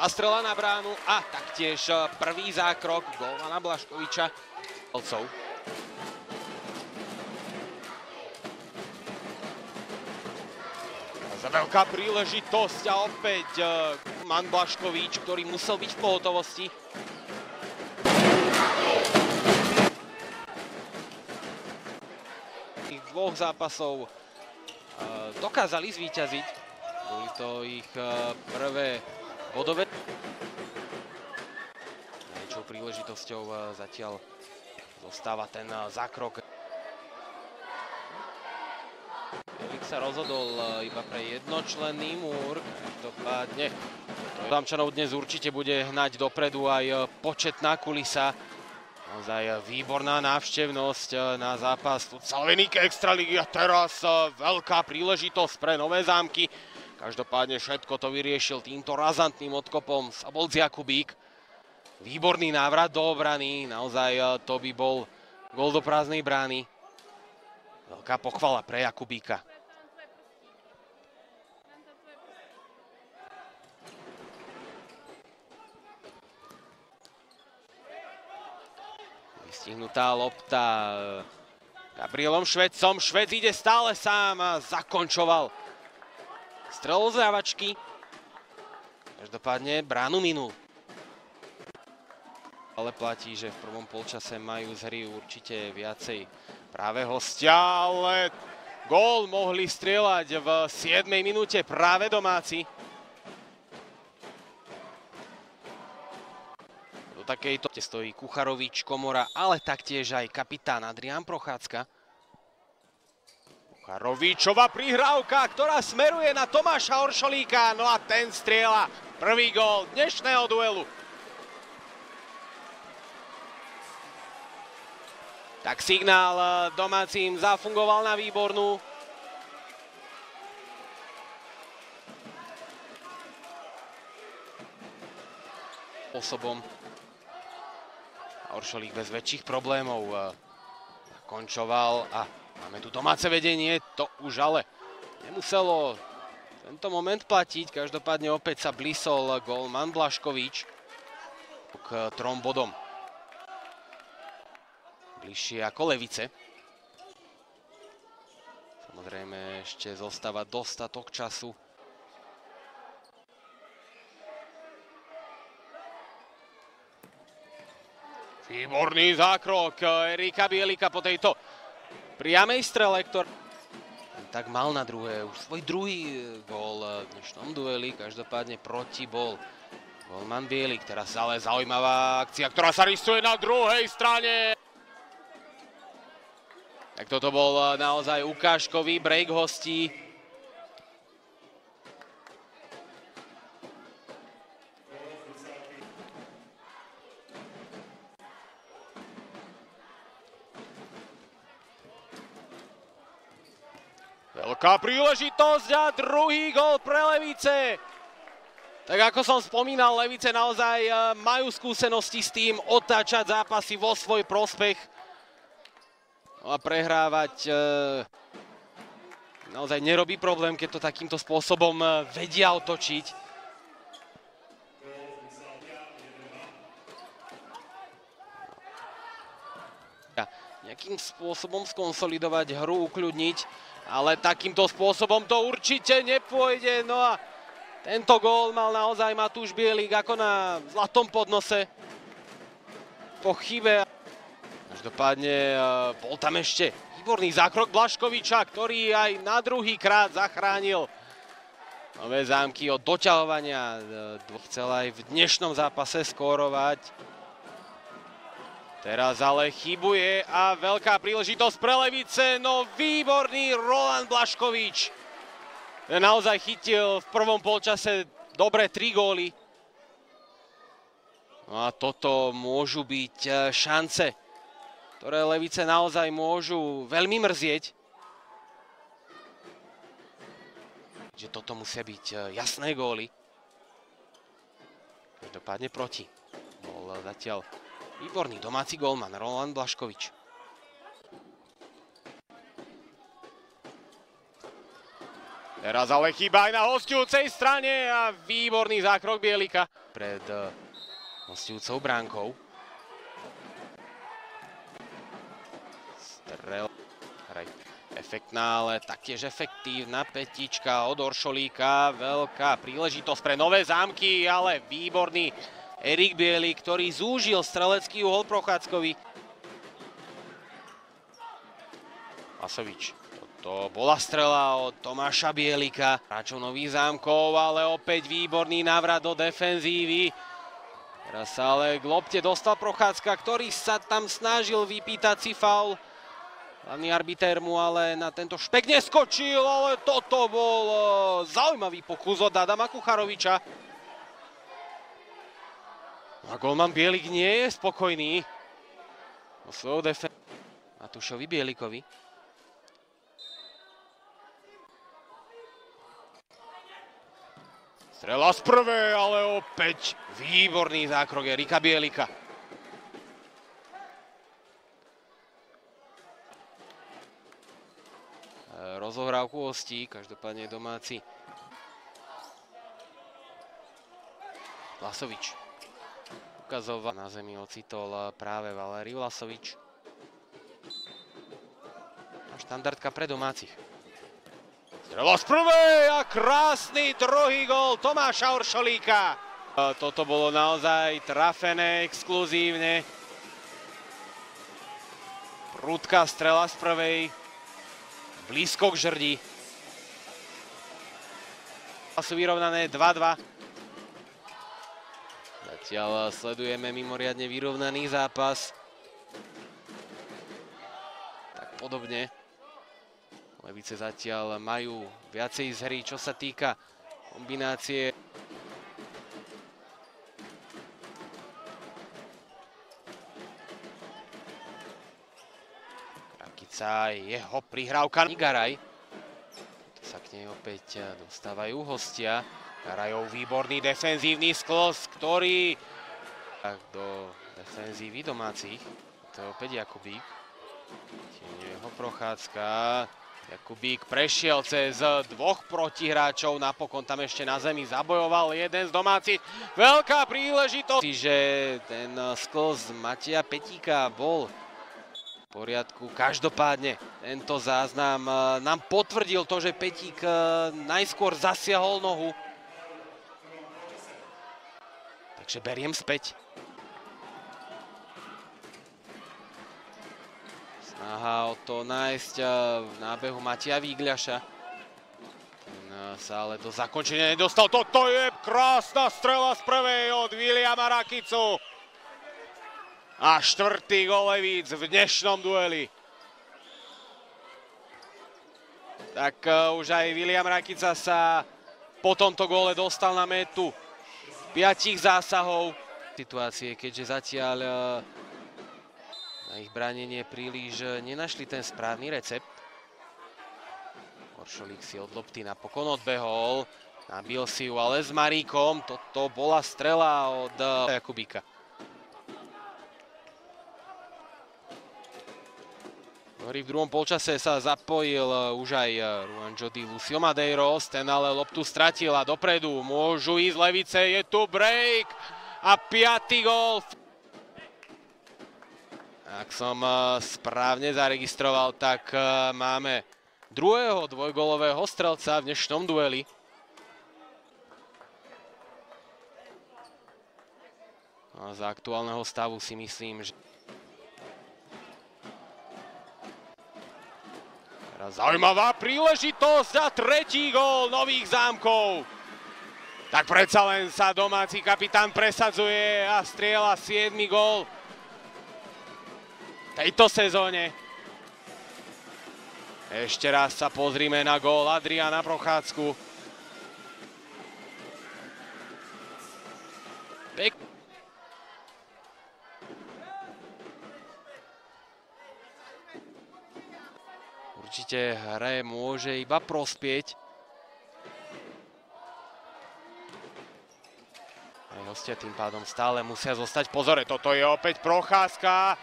strela na bránu a taktiež prvý zákrok golmana Blaškoviča. Za veľká príležitosť a opäť golman Blaškovič, ktorý musel byť v pohotovosti. Tých dvoch zápasov dokázali zvíťaziť. Boli to ich prvé bodové. Najväčšou príležitosťou zatiaľ zostáva ten zákrok. Bielik sa rozhodol iba pre jednočlenný múr. Každopádne Tamčanov dnes určite bude hnať dopredu aj početná kulisa. Naozaj výborná návštevnosť na zápas Futsalveník Extraligy a teraz veľká príležitosť pre Nové Zámky. Každopádne všetko to vyriešil týmto razantným odkopom Sabolc Jakubík. Výborný návrat do obrany, naozaj to by bol gól do prázdnej brány. Veľká pochvala pre Jakubíka. Vystihnutá lopta Gabrielom Švedcom. Švec ide stále sám a zakončoval strelou z ľavačky. Každopádne bránu minul. Ale platí, že v prvom polčase majú z hry určite viacej práve hostia, ale gól mohli strieľať v 7. minúte práve domáci. Do takejto stojí Kucharovič, Komora, ale taktiež aj kapitán Adrián Prochádzka. Kucharovičová prihrávka, ktorá smeruje na Tomáša Oršolíka, no a ten strieľa prvý gól dnešného duelu. Tak signál domácim zafungoval na výbornú. Spôsobom. Oršolík bez väčších problémov končoval a máme tu domáce vedenie. To už ale nemuselo tento moment platiť. Každopádne opäť sa blisol golman Blaškovič k 3 bodom. Bližšie ako Levice. Samozrejme ešte zostáva dostatok času. Výborný zákrok Erika Bielika po tejto priamej strele, ktorý tak mal na druhé už svoj druhý gól v dnešnom dueli. Každopádne proti bol golman Bielik. Teraz ale zaujímavá akcia, ktorá sa rysuje na druhej strane. Tak toto bol naozaj ukážkový break hostí. Veľká príležitosť a druhý gól pre Levice. Tak ako som spomínal, Levice naozaj majú skúsenosti s tým otáčať zápasy vo svoj prospech. A prehrávať naozaj nerobí problém, keď to takýmto spôsobom vedia otočiť. Nejakým spôsobom skonsolidovať hru, ukľudniť, ale takýmto spôsobom to určite nepôjde. No a tento gól mal naozaj Matúš Bielik ako na zlatom podnose po chybe. Každopádne bol tam ešte výborný zákrok Blaškoviča, ktorý aj na druhý krát zachránil Nové Zámky od doťahovania. Chcel aj v dnešnom zápase skórovať. Teraz ale chybuje a veľká príležitosť pre Levice. No výborný Roland Blaškovič. Ten naozaj chytil v prvom polčase dobre 3 góly. No a toto môžu byť šance, ktoré Levice naozaj môžu veľmi mrzieť. Že toto musia byť jasné góly. Každopádne proti. Bol zatiaľ výborný domáci gólman Roland Blaškovič. Teraz ale chýba aj na hosťujúcej strane a výborný zákrok Bielika. pred hostujúcou bránkou. Strel. Efektná, ale taktiež efektívna petička od Oršolíka. Veľká príležitosť pre Nové Zámky, ale výborný Erik Bielik, ktorý zúžil strelecký uhol Prochádzkovi. Lasovič. Toto bola strela od Tomáša Bielika. Hráčov Nových Zámkov, ale opäť výborný návrat do defenzívy. Teraz sa ale k lopte dostal Prochádzka, ktorý sa tam snažil vypýtať si faul. Hlavný arbiter mu ale na tento špek neskočil, ale toto bol zaujímavý pokus od Adama Kucharoviča. A golman Bielik nie je spokojný o svojou defenzívou. Matúšovi Bielikovi. Strela z prvej, ale opäť výborný zákrok Erika Bielika. Rozohrávku hostí, každopádne domáci. Vlasovič. Ukazoval, na zemi ocitol práve Valéry Vlasovič. A štandardka pre domácich. Strela z prvej a krásny druhý gól Tomáša Oršolíka. Toto bolo naozaj trafené exkluzívne. Prudká strela z prvej. Blízko k žrdi. Sú vyrovnané 2-2. Zatiaľ sledujeme mimoriadne vyrovnaný zápas. Tak podobne. Levice zatiaľ majú viacej z hry, čo sa týka kombinácie. Krakica, jeho prihrávka. Garaj. Sa k nej opäť dostávajú hostia. Garajov výborný defenzívny sklos, ktorý do defenzívy domácich. To je opäť Jakubík. Jeho Prochádzka. Jakubík prešiel cez dvoch protihráčov, napokon tam ešte na zemi zabojoval jeden z domácich. Veľká príležitosť, že ten sklz Mateja Petíka bol v poriadku. Každopádne tento záznam nám potvrdil to, že Petík najskôr zasiahol nohu. Takže beriem späť. Snaha o to nájsť v nábehu Mateja Vígľaša. Ten sa ale do zakončenia nedostal. Toto je krásna strela z prvej od Viliama Rakicu. A štvrtý gól Levíc v dnešnom dueli. Tak už aj Viliam Rakica sa po tomto góle dostal na metu 5 zásahov. Situácie, keďže zatiaľ na ich bránenie príliš nenašli ten správny recept. Oršolík si od lopty napokon odbehol. Nabil si ju ale s Maríkom. Toto bola strela od Jakubíka. V druhom polčase sa zapojil už aj Ruanjo Di Lucio Madeiros. Ten ale loptu stratil a dopredu môžu ísť Levice. Je tu break a 5. gól. Ak som správne zaregistroval, tak máme druhého dvojgólového strelca v dnešnom dueli. A za aktuálneho stavu si myslím, že zaujímavá príležitosť a 3. gól Nových Zámkov. Tak predsa len sa domáci kapitán presadzuje a strieľa 7. gól tejto sezóne. Ešte raz sa pozrime na gól Adriana Prochádzku. Určite hre môže iba prospieť. Aj hostia tým pádom stále musia zostať v pozore. Toto je opäť Procházka.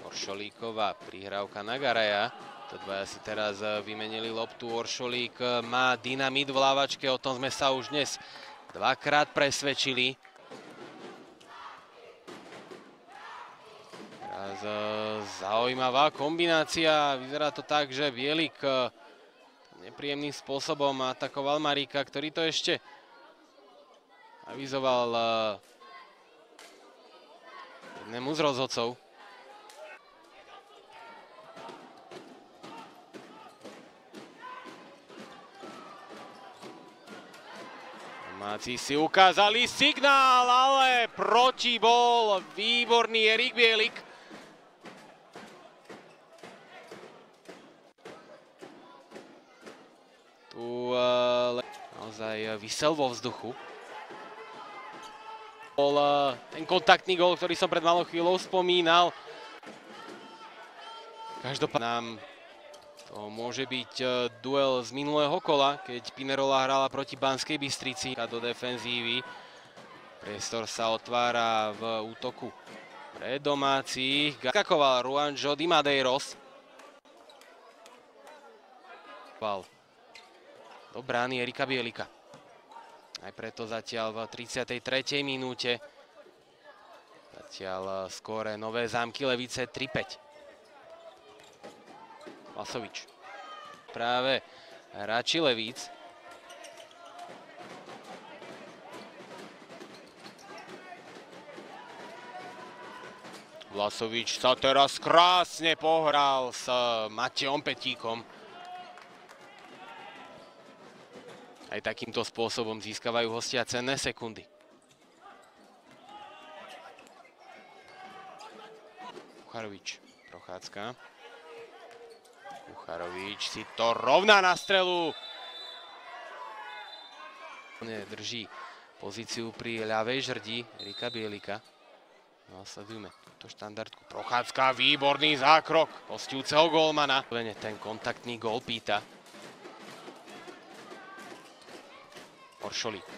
Oršolíková prihrávka na Garaja. To dvaja si teraz vymenili loptu. Oršolík má dynamit v lávačke, o tom sme sa už dnes dvakrát presvedčili. Teraz zaujímavá kombinácia. Vyzerá to tak, že Bielik nepríjemným spôsobom atakoval Maríka, ktorý to ešte avizoval jednému z rozhodcov. Domáci si ukázali signál, ale proti bol výborný Erik Bielik. Tu naozaj visel vo vzduchu. Bol ten kontaktný gól, ktorý som pred malou chvíľou spomínal. Každopádne nám to môže byť duel z minulého kola, keď Pinerola hrala proti Banskej Bystrici do defenzívy. Priestor sa otvára v útoku pre domácich. Skakoval Juanjo Di Madeiros. Do brány Erika Bielika. Aj preto zatiaľ v 33. minúte. Zatiaľ skóre Nové Zámky Levice 3-5. Vlasovič. Práve hráči Levíc. Vlasovič sa teraz krásne pohral s Matejom Petíkom. Aj takýmto spôsobom získavajú hostia cenné sekundy. Kucharovič, Prochádzka. Kucharovič si to rovná na strelu. Drží pozíciu pri ľavej žrdi Erika Bielika. No, sledujme túto štandardku. Prochádzka, výborný zákrok hostujúceho gólmana. Ten kontaktný gól pýta. Oršolík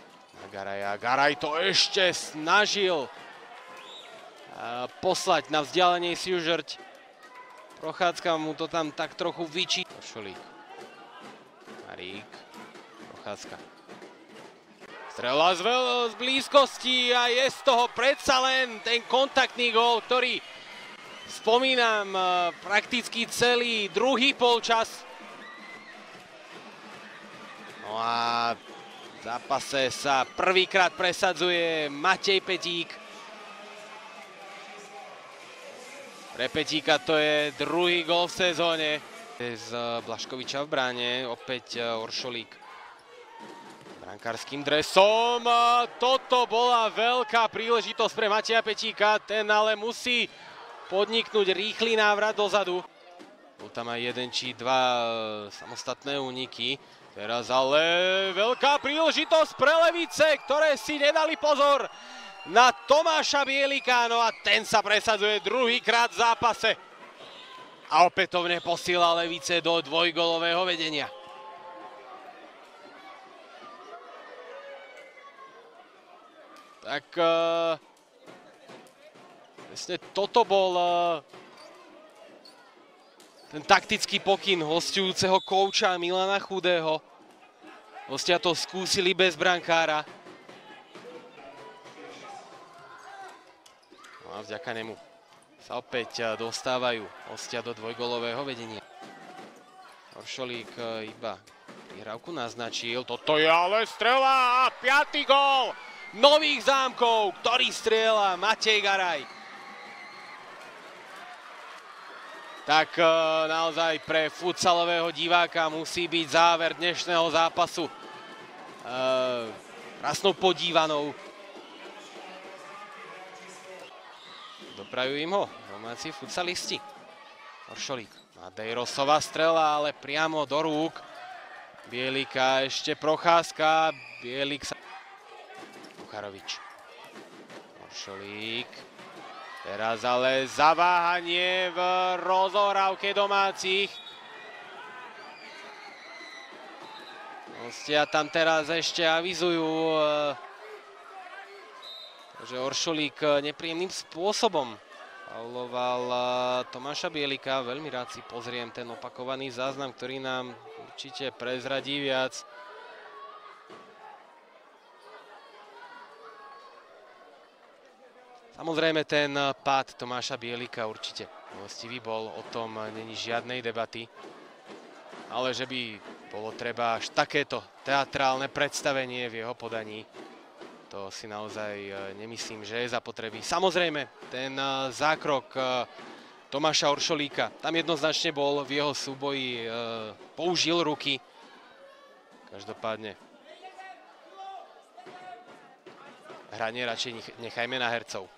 na Garaja. Garaj to ešte snažil poslať na vzdialenejšiu žrť. Prochádzka mu to tam tak trochu vyčí. Oršolík. Marík. Prochádzka. Strela z blízkosti a je z toho predsa len ten kontaktný gól, ktorý spomínam prakticky celý druhý polčas. No a v zápase sa prvýkrát presadzuje Matej Petík. Pre Petíka to je druhý gól v sezóne. Z Blaškoviča v bráne, opäť Oršolík brankárským dresom. Toto bola veľká príležitosť pre Mateja Petíka, ten ale musí podniknúť rýchly návrat dozadu. Bol tam aj jeden či dva samostatné úniky. Teraz ale veľká príležitosť pre Levice, ktoré si nedali pozor na Tomáša Bielika. No a ten sa presadzuje druhýkrát v zápase. A opätovne posiela Levice do dvojgólového vedenia. Tak vlastne toto bol ten taktický pokyn hostujúceho kouča Milana Chudého. Hostia to skúsili bez brankára. No a vďaka nemu sa opäť dostávajú hostia do dvojgólového vedenia. Oršolík iba prihrávku naznačil. Toto je ale strela a 5. gól Nových Zámkov, ktorý strieľa Matej Garaj. Tak naozaj pre futsalového diváka musí byť záver dnešného zápasu krásnou podívanou. Doprajú im ho domáci futsalisti. Oršolík. Madeirosová strela, ale priamo do rúk Bielika. Ešte Procházka. Bielik sa... Kucharovič. Oršolík. Teraz ale zaváhanie v rozohrávke domácich. Hostia tam teraz ešte avizujú, že Oršolík nepríjemným spôsobom fauloval Tomáša Bielika. Veľmi rád si pozriem ten opakovaný záznam, ktorý nám určite prezradí viac. Samozrejme ten pád Tomáša Bielika určite milostivý bol, o tom není žiadnej debaty. Ale že by bolo treba až takéto teatrálne predstavenie v jeho podaní, to si naozaj nemyslím, že je zapotreby. Samozrejme, ten zákrok Tomáša Oršolíka, tam jednoznačne bol v jeho súboji, použil ruky. Každopádne hranie radšej nechajme na hercov.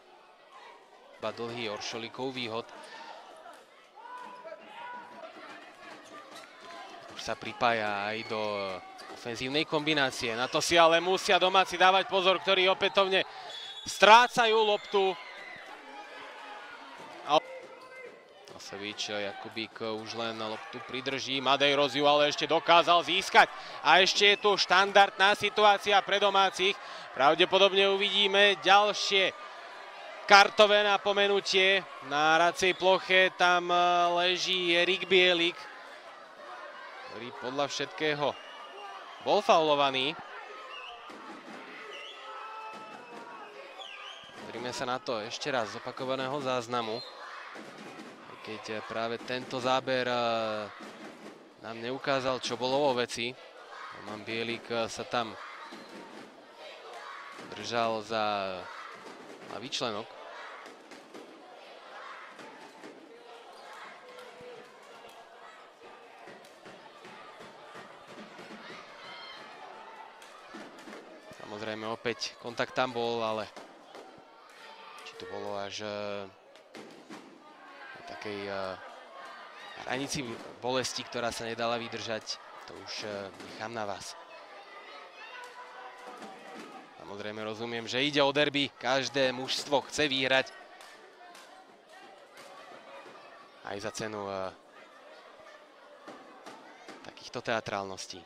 Iba dlhý Oršolíkov výhod. Už sa pripája aj do ofenzívnej kombinácie. Na to si ale musia domáci dávať pozor, ktorí opätovne strácajú loptu. Nosevič, Jakubík už len loptu pridrží. Madejros ju ale ešte dokázal získať. A ešte je tu štandardná situácia pre domácich. Pravdepodobne uvidíme ďalšie kartové napomenutie. Na hracej ploche tam leží Erik Bielik, ktorý podľa všetkého bol faulovaný. Pozrime sa na to ešte raz z opakovaného záznamu. Keď práve tento záber nám neukázal, čo bolo vo veci. Roman Bielik sa tam držal za ľavý členok. Samozrejme opäť kontakt tam bol, ale či to bolo až takej hranici bolesti, ktorá sa nedala vydržať, to už nechám na vás. Samozrejme rozumiem, že ide o derby, každé mužstvo chce vyhrať. Aj za cenu takýchto teatrálností.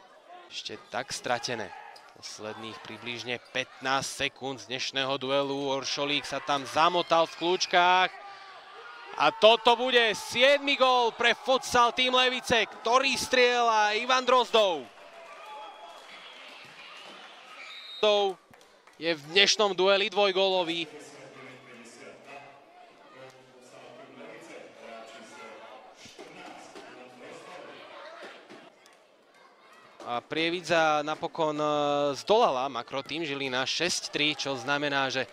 Ešte tak stratené. Posledných približne 15 sekúnd z dnešného duelu. Oršolík sa tam zamotal v kľúčkách. A toto bude 7. gól pre Futsal Tým Levice, ktorý strieľa Ivan Drozdov. Je v dnešnom dueli dvojgólový. A Prievidza napokon zdolala Makrotým Žilina 6-3, čo znamená, že